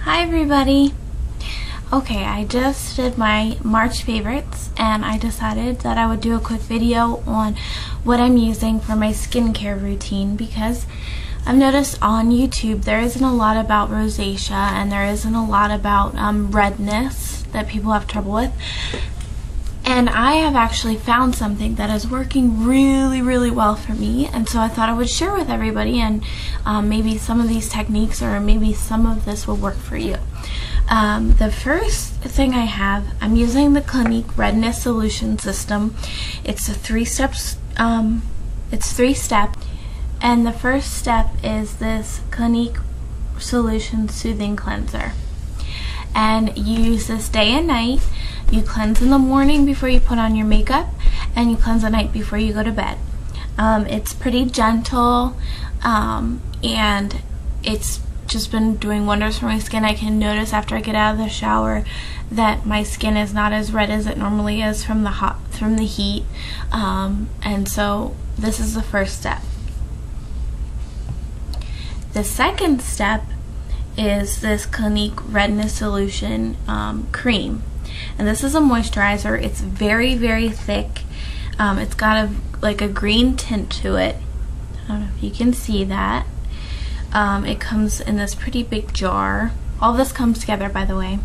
Hi everybody! Okay, I just did my March favorites and I decided that I would do a quick video on what I'm using for my skincare routine because I've noticed on YouTube there isn't a lot about rosacea and there isn't a lot about redness that people have trouble with. And I have actually found something that is working really well for me, and so I thought I would share with everybody, and maybe some of these techniques or maybe some of this will work for you. The first thing I have, I'm using the Clinique Redness Solution System. It's a three-step, and the first step is this Clinique Solution Soothing Cleanser. And you use this day and night. You cleanse in the morning before you put on your makeup, and you cleanse at night before you go to bed. It's pretty gentle, and it's just been doing wonders for my skin. I can notice after I get out of the shower that my skin is not as red as it normally is from the heat, and so this is the first step. The second step is this Clinique Redness Solution cream, and this is a moisturizer. It's very thick. It's got like a green tint to it. I don't know if you can see that. It comes in this pretty big jar. All this comes together, by the way.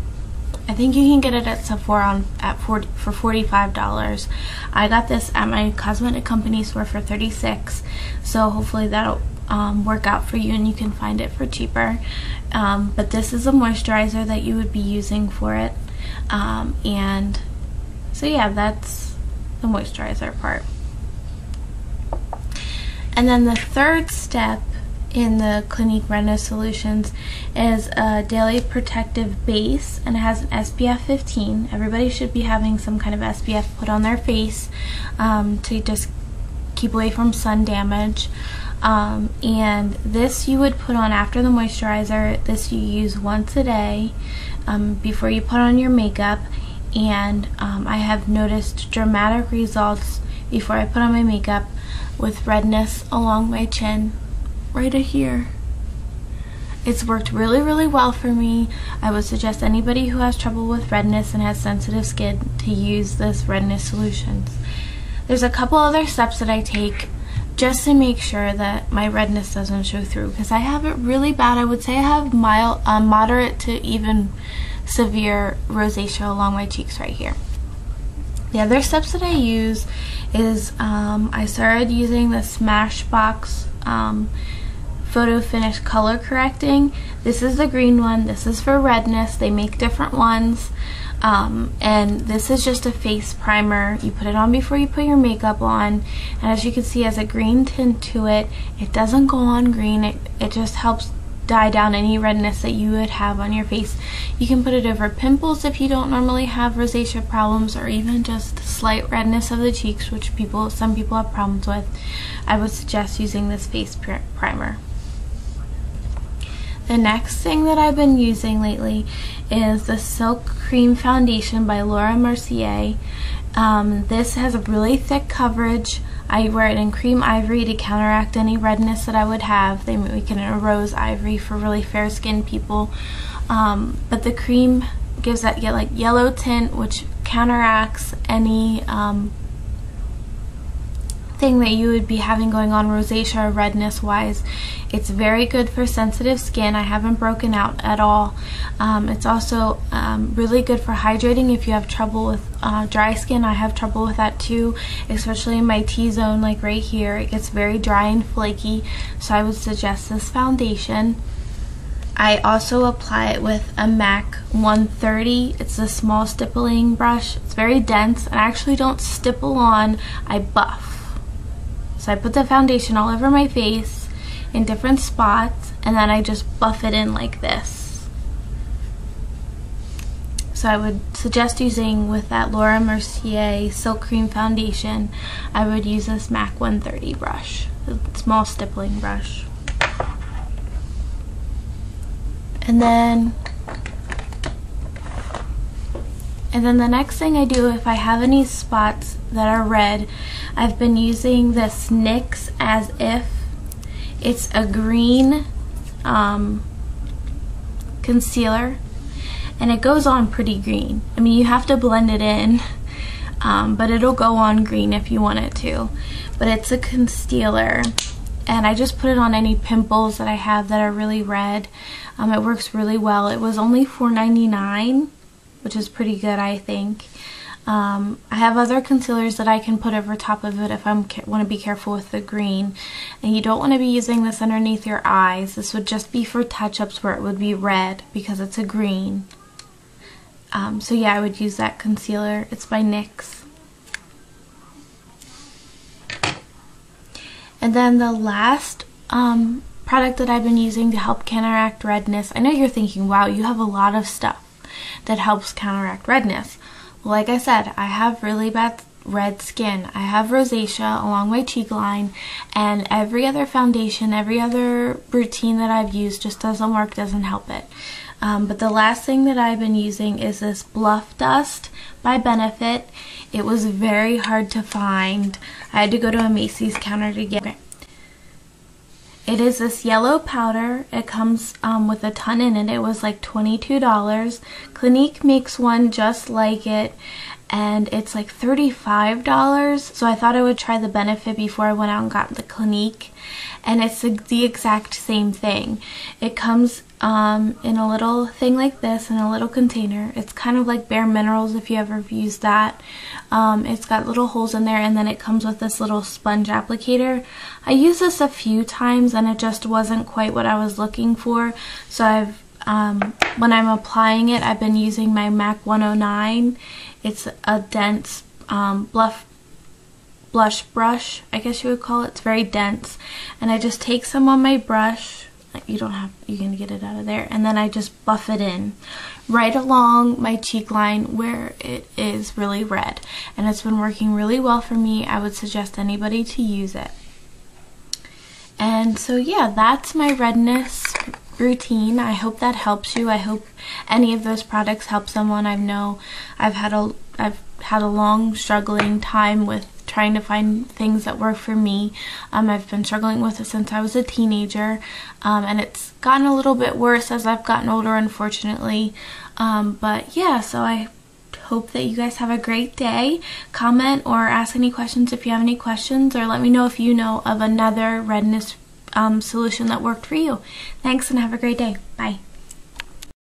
I think you can get it at Sephora for $45. I got this at my cosmetic company store for $36, so hopefully that'll work out for you and you can find it for cheaper. But this is a moisturizer that you would be using for it, and so yeah, that's the moisturizer part. And then the third step in the Clinique Redness Solutions is a daily protective base, and it has an SPF 15. Everybody should be having some kind of SPF put on their face to just keep away from sun damage. And this you would put on after the moisturizer. This you use once a day before you put on your makeup, and I have noticed dramatic results before I put on my makeup with redness along my chin right here. It's worked really well for me. I would suggest anybody who has trouble with redness and has sensitive skin to use this Redness Solutions. There's a couple other steps that I take just to make sure that my redness doesn't show through, because I have it really bad. I would say I have moderate to even severe rosacea along my cheeks right here. The other steps that I use is I started using the Smashbox Photo Finish Color Correcting. This is the green one. This is for redness. They make different ones. And this is just a face primer. You put it on before you put your makeup on, and as you can see, it has a green tint to it. It doesn't go on green. It just helps dye down any redness that you would have on your face. You can put it over pimples if you don't normally have rosacea problems, or even just slight redness of the cheeks, which some people have problems with. I would suggest using this face primer. The next thing that I've been using lately is the Silk Cream Foundation by Laura Mercier. This has a really thick coverage. I wear it in cream ivory to counteract any redness that I would have. They make it in a rose ivory for really fair skinned people. But the cream gives that like yellow tint, which counteracts any thing that you would be having going on rosacea or redness wise. It's very good for sensitive skin. I haven't broken out at all. It's also really good for hydrating if you have trouble with dry skin. I have trouble with that too, especially in my T-zone, like right here. It gets very dry and flaky, so I would suggest this foundation. I also apply it with a MAC 130. It's a small stippling brush. It's very dense, and I actually don't stipple on, I buff. So I put the foundation all over my face in different spots, and then I just buff it in like this. So I would suggest using, with that Laura Mercier Silk Cream Foundation, I would use this MAC 130 brush, a small stippling brush. And then the next thing I do, if I have any spots that are red, I've been using this NYX As If. It's a green concealer, and it goes on pretty green. I mean, you have to blend it in, but it'll go on green if you want it to. But it's a concealer, and I just put it on any pimples that I have that are really red. It works really well. It was only $4.99, which is pretty good, I think. I have other concealers that I can put over top of it if I want to be careful with the green. And you don't want to be using this underneath your eyes. This would just be for touch-ups where it would be red because it's a green. So yeah, I would use that concealer. It's by NYX. And then the last product that I've been using to help counteract redness. I know you're thinking, wow, you have a lot of stuff that helps counteract redness. Well, like I said, I have really bad red skin. I have rosacea along my cheek line, and every other foundation, every other routine that I've used just doesn't work, doesn't help it. But the last thing that I've been using is this Bluff Dust by Benefit. It was very hard to find. I had to go to a Macy's counter to get it. It is this yellow powder. It comes with a ton in it. It was like $22. Clinique makes one just like it, and it's like $35. So I thought I would try the Benefit before I went out and got the Clinique, and it's the exact same thing. It comes in a little thing like this, in a little container. It's kind of like Bare Minerals if you ever used that. It's got little holes in there, and then it comes with this little sponge applicator. I used this a few times and it just wasn't quite what I was looking for, so I've when I'm applying it, I've been using my MAC 109. It's a dense blush brush, I guess you would call it. It's very dense, and I just take some on my brush. You can get it out of there, and then I just buff it in right along my cheek line where it is really red, and it's been working really well for me. I would suggest anybody to use it. And so yeah, that's my redness routine. I hope that helps you. I hope any of those products help someone. I know I've had a long struggling time with trying to find things that work for me. I've been struggling with it since I was a teenager, and it's gotten a little bit worse as I've gotten older, unfortunately. But yeah, so I hope that you guys have a great day. Comment or ask any questions if you have any questions, or let me know if you know of another redness solution that worked for you. Thanks, and have a great day. Bye.